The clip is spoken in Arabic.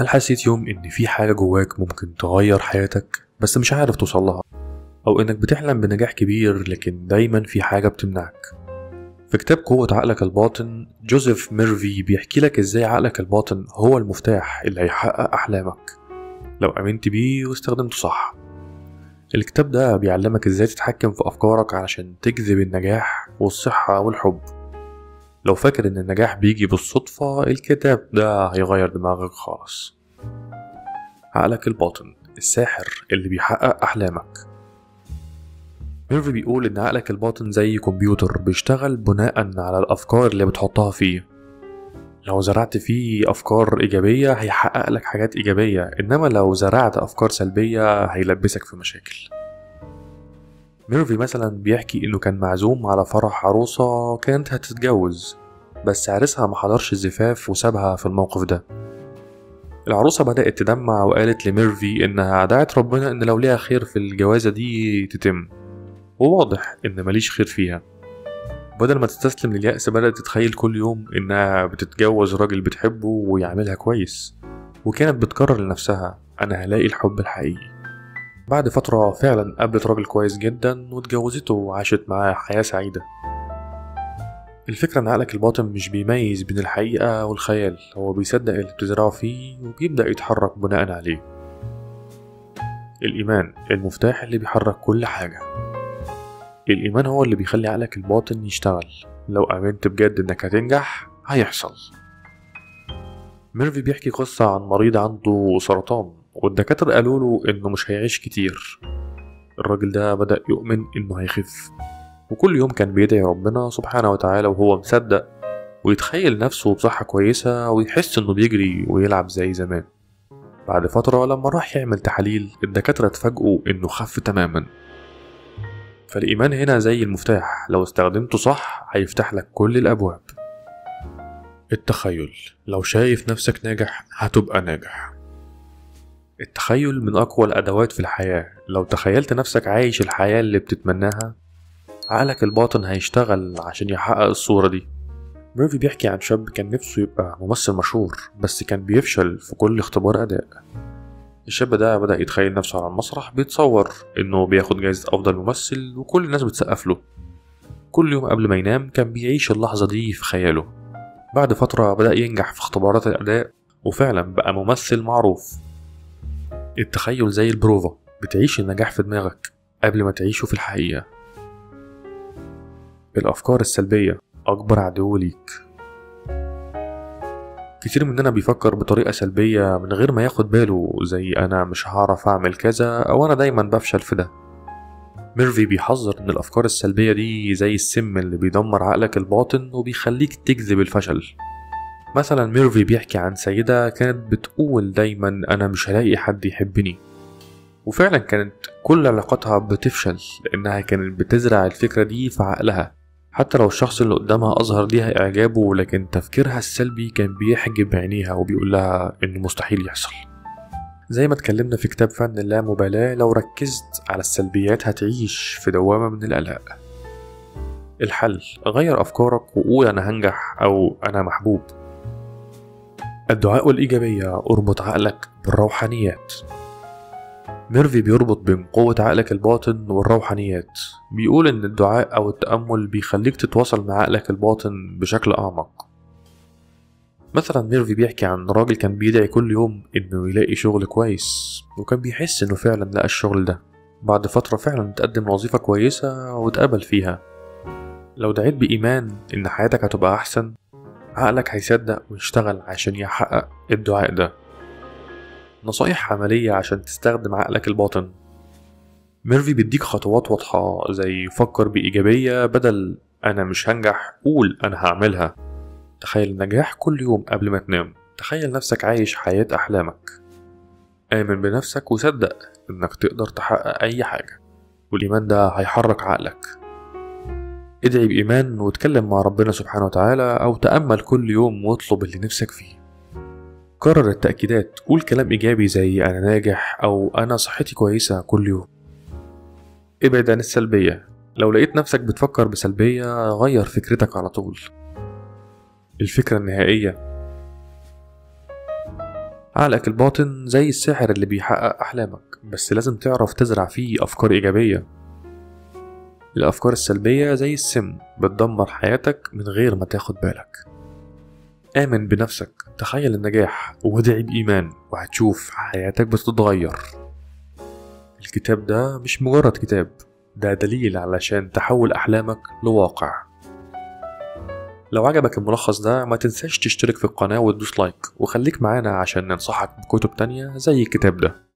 هل حسيت يوم إن في حاجة جواك ممكن تغير حياتك بس مش عارف توصلها؟ أو إنك بتحلم بنجاح كبير لكن دايما في حاجة بتمنعك؟ في كتاب قوة عقلك الباطن، جوزيف ميرفي بيحكي لك إزاي عقلك الباطن هو المفتاح اللي هيحقق أحلامك لو آمنت بيه واستخدمته صح. الكتاب ده بيعلمك إزاي تتحكم في أفكارك علشان تجذب النجاح والصحة والحب. لو فاكر إن النجاح بيجي بالصدفة، الكتاب ده هيغير دماغك خالص. عقلك الباطن، الساحر اللي بيحقق أحلامك. ميرفي بيقول إن عقلك الباطن زي كمبيوتر بيشتغل بناء على الأفكار اللي بتحطها فيه. لو زرعت فيه أفكار إيجابية هيحقق لك حاجات إيجابية، إنما لو زرعت أفكار سلبية هيلبسك في مشاكل. ميرفي مثلا بيحكي إنه كان معزوم على فرح عروسة كانت هتتجوز، بس عريسها محضرش الزفاف وسابها في الموقف ده. العروسة بدأت تدمع وقالت لميرفي إنها دعت ربنا إن لو ليها خير في الجوازة دي تتم، وواضح إن ماليش خير فيها. بدل ما تستسلم لليأس بدأت تتخيل كل يوم إنها بتتجوز راجل بتحبه ويعملها كويس، وكانت بتكرر لنفسها أنا هلاقي الحب الحقيقي. بعد فترة فعلا قابلت راجل كويس جدا واتجوزته وعاشت معاه حياة سعيدة. الفكرة إن عقلك الباطن مش بيميز بين الحقيقة والخيال، هو بيصدق اللي بتزرعه فيه وبيبدأ يتحرك بناء عليه. الإيمان المفتاح اللي بيحرك كل حاجة. الإيمان هو اللي بيخلي عقلك الباطن يشتغل. لو آمنت بجد إنك هتنجح هيحصل. ميرفي بيحكي قصة عن مريض عنده سرطان والدكاترة قالوا له إنه مش هيعيش كتير. الراجل ده بدأ يؤمن إنه هيخف، وكل يوم كان بيدعي ربنا سبحانه وتعالى وهو مصدق، ويتخيل نفسه بصحة كويسة ويحس إنه بيجري ويلعب زي زمان. بعد فترة لما راح يعمل تحاليل الدكاترة اتفاجئوا إنه خف تماما. فالإيمان هنا زي المفتاح، لو استخدمته صح هيفتح لك كل الأبواب. التخيل، لو شايف نفسك ناجح هتبقى ناجح. التخيل من أقوى الأدوات في الحياة. لو تخيلت نفسك عايش الحياة اللي بتتمناها عقلك الباطن هيشتغل عشان يحقق الصورة دي. ميرفي بيحكي عن شاب كان نفسه يبقى ممثل مشهور بس كان بيفشل في كل اختبار أداء. الشاب ده بدأ يتخيل نفسه على المسرح بيتصور إنه بياخد جايزة أفضل ممثل وكل الناس بتسقف له. كل يوم قبل ما ينام كان بيعيش اللحظة دي في خياله. بعد فترة بدأ ينجح في اختبارات الأداء وفعلا بقى ممثل معروف. التخيل زي البروفا، بتعيش النجاح في دماغك قبل ما تعيشه في الحقيقة. الأفكار السلبية أكبر عدو ليك. كتير مننا بيفكر بطريقة سلبية من غير ما ياخد باله، زي أنا مش هعرف أعمل كذا أو أنا دايما بفشل في ده. ميرفي بيحذر إن الأفكار السلبية دي زي السم اللي بيدمر عقلك الباطن وبيخليك تجذب الفشل. مثلا ميرفي بيحكي عن سيدة كانت بتقول دايما أنا مش هلاقي حد يحبني، وفعلا كانت كل علاقاتها بتفشل لأنها كانت بتزرع الفكرة دي في عقلها. حتى لو الشخص اللي قدامها أظهر ليها إعجابه، لكن تفكيرها السلبي كان بيحجب عينيها وبيقول لها إنه مستحيل يحصل. زي ما اتكلمنا في كتاب فن اللامبالاة، لو ركزت على السلبيات هتعيش في دوامة من القلق. الحل، غير أفكارك وقول أنا هنجح أو أنا محبوب. الدعاء والإيجابية، اربط عقلك بالروحانيات. ميرفي بيربط بين قوة عقلك الباطن والروحانيات. بيقول إن الدعاء أو التأمل بيخليك تتواصل مع عقلك الباطن بشكل أعمق. مثلا ميرفي بيحكي عن راجل كان بيدعي كل يوم إنه يلاقي شغل كويس، وكان بيحس إنه فعلا لقى الشغل ده. بعد فترة فعلا تقدم وظيفة كويسة واتقبل فيها. لو دعيت بإيمان إن حياتك هتبقى أحسن، عقلك هيصدق ويشتغل عشان يحقق الدعاء ده. نصايح عملية عشان تستخدم عقلك الباطن. ميرفي بيديك خطوات واضحة، زي فكر بإيجابية، بدل أنا مش هنجح قول أنا هعملها. تخيل النجاح كل يوم قبل ما تنام. تخيل نفسك عايش حياة أحلامك. آمن بنفسك وصدق إنك تقدر تحقق أي حاجة، والإيمان ده هيحرك عقلك. ادعي بإيمان واتكلم مع ربنا سبحانه وتعالى، أو تأمل كل يوم واطلب اللي نفسك فيه. كرر التأكيدات، قول كلام إيجابي زي أنا ناجح أو أنا صحتي كويسة كل يوم. ابعد عن السلبية. لو لقيت نفسك بتفكر بسلبية غير فكرتك على طول. الفكرة النهائية، عقلك الباطن زي الساحر اللي بيحقق أحلامك، بس لازم تعرف تزرع فيه أفكار إيجابية. الأفكار السلبية زي السم، بتدمر حياتك من غير ما تاخد بالك. آمن بنفسك، تخيل النجاح وادعي بإيمان، وهتشوف حياتك بتتغير. الكتاب ده مش مجرد كتاب، ده دليل علشان تحول أحلامك لواقع. لو عجبك الملخص ده ما تنساش تشترك في القناة وتدوس لايك، وخليك معانا عشان ننصحك بكتب تانية زي الكتاب ده.